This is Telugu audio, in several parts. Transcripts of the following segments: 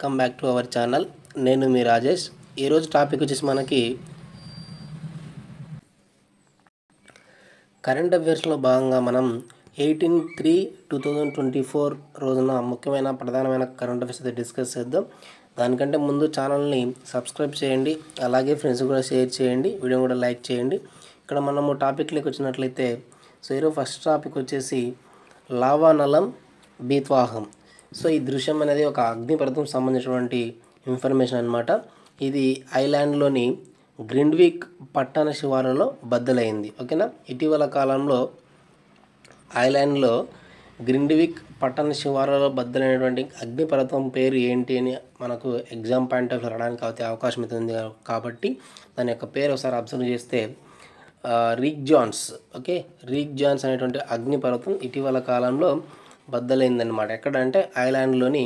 Welcome back to our channel. నేను మీ రాజేష్. ఈరోజు టాపిక్ వచ్చేసి మనకి కరెంట్ అఫైర్స్లో భాగంగా మనం 18/3/2024 రోజున ముఖ్యమైన ప్రధానమైన కరెంట్ అఫైర్స్ అయితే డిస్కస్ చేద్దాం. దానికంటే ముందు ఛానల్ని సబ్స్క్రైబ్ చేయండి, అలాగే ఫ్రెండ్స్ కూడా షేర్ చేయండి, వీడియో కూడా లైక్ చేయండి. ఇక్కడ మనము టాపిక్లోకి వచ్చినట్లయితే ఈరోజు ఫస్ట్ టాపిక్ వచ్చేసి లావా నలం బీత్వాహం. ఈ దృశ్యం అనేది ఒక అగ్నిపర్వతం సంబంధించినటువంటి ఇన్ఫర్మేషన్ అన్నమాట. ఇది ఐలాండ్లోని గ్రిండ్విక్ పట్టణ శివారులో బద్దలైంది. ఓకేనా, ఇటీవల కాలంలో ఐలాండ్లో గ్రిండ్విక్ పట్టణ శివారులో బద్దలైనటువంటి అగ్నిపర్వతం పేరు ఏంటి అని మనకు ఎగ్జామ్ పాయింట్ ఆఫ్ రావడానికి అయితే అవకాశం అయితే ఉంది. కాబట్టి దాని యొక్క పేరు ఒకసారి అబ్జర్వ్ చేస్తే రీక్ జాన్స్. ఓకే, రీక్ జాన్స్ అనేటువంటి అగ్నిపర్వతం ఇటీవల కాలంలో బద్దలైందనమాట. ఎక్కడంటే ఐలాండ్లోని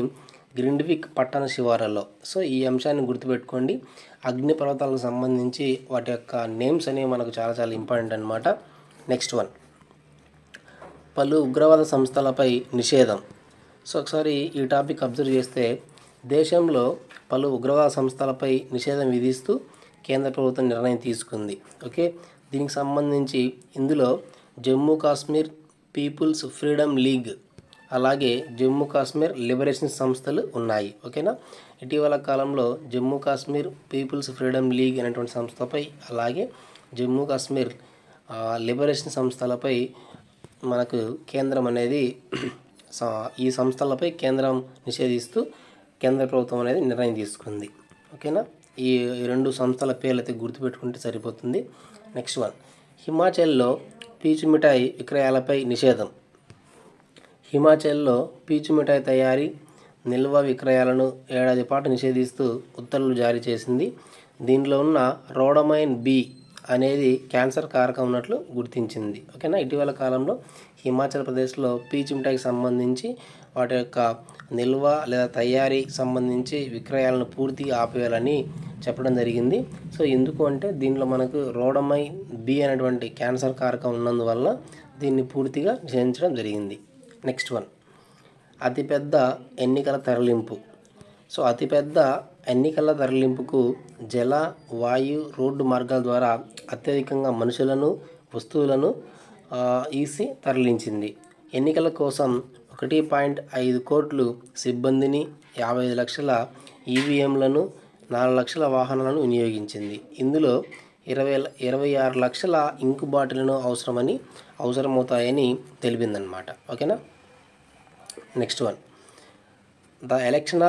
గ్రిండ్విక్ పట్టణ శివారులో. ఈ అంశాన్ని గుర్తుపెట్టుకోండి. అగ్నిపర్వతాలకు సంబంధించి వాటి యొక్క నేమ్స్ అనేవి మనకు చాలా చాలా ఇంపార్టెంట్ అనమాట. నెక్స్ట్ వన్, పలు ఉగ్రవాద సంస్థలపై నిషేధం. ఒకసారి ఈ టాపిక్ అబ్జర్వ్ చేస్తే దేశంలో పలు ఉగ్రవాద సంస్థలపై నిషేధం విధిస్తూ కేంద్ర ప్రభుత్వం నిర్ణయం తీసుకుంది. ఓకే, దీనికి సంబంధించి ఇందులో Jammu Kashmir people's freedom league, అలాగే జమ్మూ కాశ్మీర్ లిబరేషన్ సంస్థలు ఉన్నాయి. ఓకేనా, ఇటీవల కాలంలో Jammu Kashmir people's freedom league అనేటువంటి సంస్థపై, అలాగే జమ్మూ కాశ్మీర్ లిబరేషన్ సంస్థలపై మనకు కేంద్రం అనేది ఈ సంస్థలపై కేంద్రం నిషేధిస్తూ కేంద్ర ప్రభుత్వం అనేది నిర్ణయం తీసుకుంది. ఓకేనా, ఈ రెండు సంస్థల పేర్లు అయితే గుర్తుపెట్టుకుంటే సరిపోతుంది. నెక్స్ట్ వన్, హిమాచల్లో పీచు మిఠాయి విక్రయాలపై నిషేధం. హిమాచల్లో పీచు మిఠాయి తయారీ, నిల్వ విక్రయాలను ఏడాది పాటు నిషేధిస్తూ ఉత్తర్వులు జారీ చేసింది. దీనిలో ఉన్న రోడమైన్ బి అనేది క్యాన్సర్ కారకం ఉన్నట్లు గుర్తించింది. ఓకేనా, ఇటీవల కాలంలో హిమాచల్ ప్రదేశ్లో పీచు మిఠాయికి సంబంధించి వాటి యొక్క నిల్వ లేదా తయారీకి సంబంధించి విక్రయాలను పూర్తిగా ఆపేయాలని చెప్పడం జరిగింది. ఎందుకు అంటే దీనిలో మనకు రోడమైన్ బి అనేటువంటి క్యాన్సర్ కారకం ఉన్నందువల్ల దీన్ని పూర్తిగా నిషేధించడం జరిగింది. నెక్స్ట్ వన్, అతిపెద్ద ఎన్నికల తరలింపు. అతిపెద్ద ఎన్నికల తరలింపుకు జల, వాయు, రోడ్డు మార్గాల ద్వారా అత్యధికంగా మనుషులను, వస్తువులను ఈసీ తరలించింది. ఎన్నికల కోసం 1.5 కోట్లు సిబ్బందిని, 55 లక్షల ఈవీఎంలను, 4 లక్షల వాహనాలను వినియోగించింది. ఇందులో 26 లక్షల ఇంకు బాటిళ్లను అవసరమవుతాయని తెలిపిందనమాట. ఓకేనా, next one, the election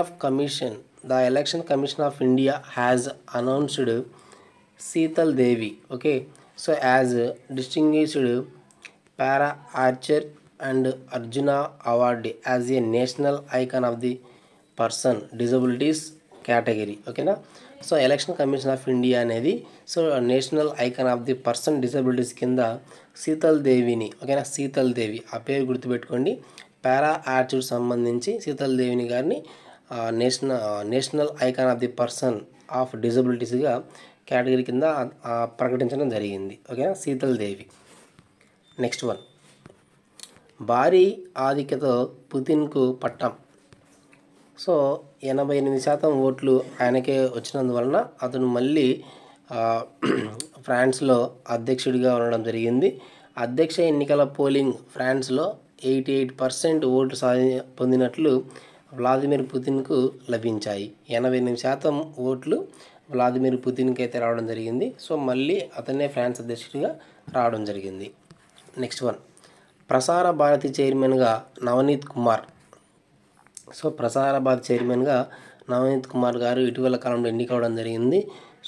commission of India has announced Sheetal Devi, okay, as distinguished para Archer and Arjuna award as a national icon of the person disabilities category. ఓకేనా, ఎలక్షన్ కమిషన్ ఆఫ్ ఇండియా అనేది national icon of the person disabilities కింద శీతల్ దేవిని, ఓకేనా, శీతల్ దేవి ఆ పేరు గుర్తుపెట్టుకోండి. పారా ఆర్చర్ సంబంధించి శీతల్ దేవిని గారిని national icon of the person of డిజబిలిటీస్గా కేటగిరీ కింద ప్రకటించడం జరిగింది. ఓకేనా, శీతల్ దేవి. నెక్స్ట్ వన్, భారీ ఆధిక్యతతో పుతిన్కు పట్టం. 88% ఓట్లు ఆయనకే వచ్చినందువలన అతను మళ్ళీ ఫ్రాన్స్లో అధ్యక్షుడిగా ఉండడం జరిగింది. అధ్యక్ష ఎన్నికల పోలింగ్ ఫ్రాన్స్లో 88% ఓట్లు పొందినట్లు వ్లాదిమిర్ పుతిన్కు లభించాయి. 88% ఓట్లు వ్లాదిమిర్ పుతిన్కి అయితే రావడం జరిగింది. మళ్ళీ అతనే ఫ్రాన్స్ అధ్యక్షుడిగా రావడం జరిగింది. నెక్స్ట్ వన్, ప్రసార భారతి చైర్మన్గా నవనీత్ కుమార్. ప్రసార భారతి చైర్మన్గా నవనీత్ కుమార్ గారు ఇటీవల కాలంలో ఎన్నికవడం జరిగింది.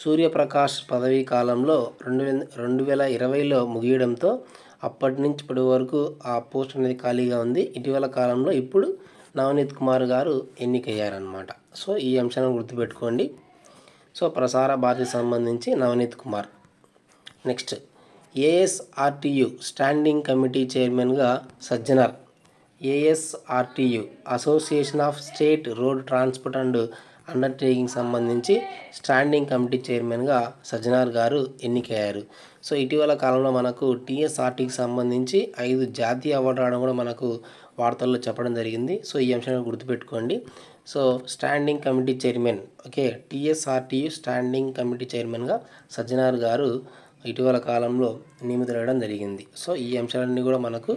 సూర్యప్రకాష్ పదవీ కాలంలో 2020లో ముగియడంతో అప్పటి నుంచి ఇప్పటి వరకు ఆ పోస్ట్ అనేది ఖాళీగా ఉంది. ఇటీవల కాలంలో ఇప్పుడు నవనీత్ కుమార్ గారు ఎన్నికయ్యారనమాట. ఈ అంశాన్ని గుర్తుపెట్టుకోండి. ప్రసార భారతికి సంబంధించి Navneet Kumar. Next, ASRTU standing committee చైర్మన్గా Sajjanar. ASRTU association of state road transport and undertaking సంబంధించి స్టాండింగ్ కమిటీ చైర్మన్గా సజ్జనార్ గారు ఎన్నికయ్యారు. సో ఇటీవల కాలంలో మనకు టీఎస్ఆర్టీకి సంబంధించి 5 జాతీయ అవార్డు రావడం కూడా మనకు వార్తల్లో చెప్పడం జరిగింది. సో ఈ అంశాన్ని గుర్తుపెట్టుకోండి. So standing committee chairman, okay, TSRTU standing committee చైర్మన్గా సజ్జనార్ గారు ఇటీవల కాలంలో నియమితులవడం జరిగింది. సో ఈ అంశాలన్నీ కూడా మనకు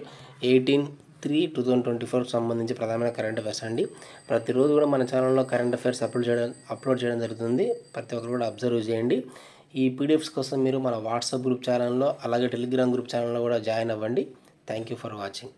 18/3/2024 సంబంధించి ప్రధానమైన కరెంట్ అఫైర్స్ అండి. ప్రతిరోజు కూడా మన ఛానల్లో కరెంట్ అఫైర్స్ అప్లోడ్ చేయడం జరుగుతుంది. ప్రతి ఒక్కరు కూడా అబ్జర్వ్ చేయండి. ఈ పీడిఎఫ్స్ కోసం మీరు మన వాట్సాప్ గ్రూప్ ఛానల్లో అలాగే టెలిగ్రామ్ గ్రూప్ ఛానల్లో కూడా జాయిన్ అవ్వండి. Thank you for watching.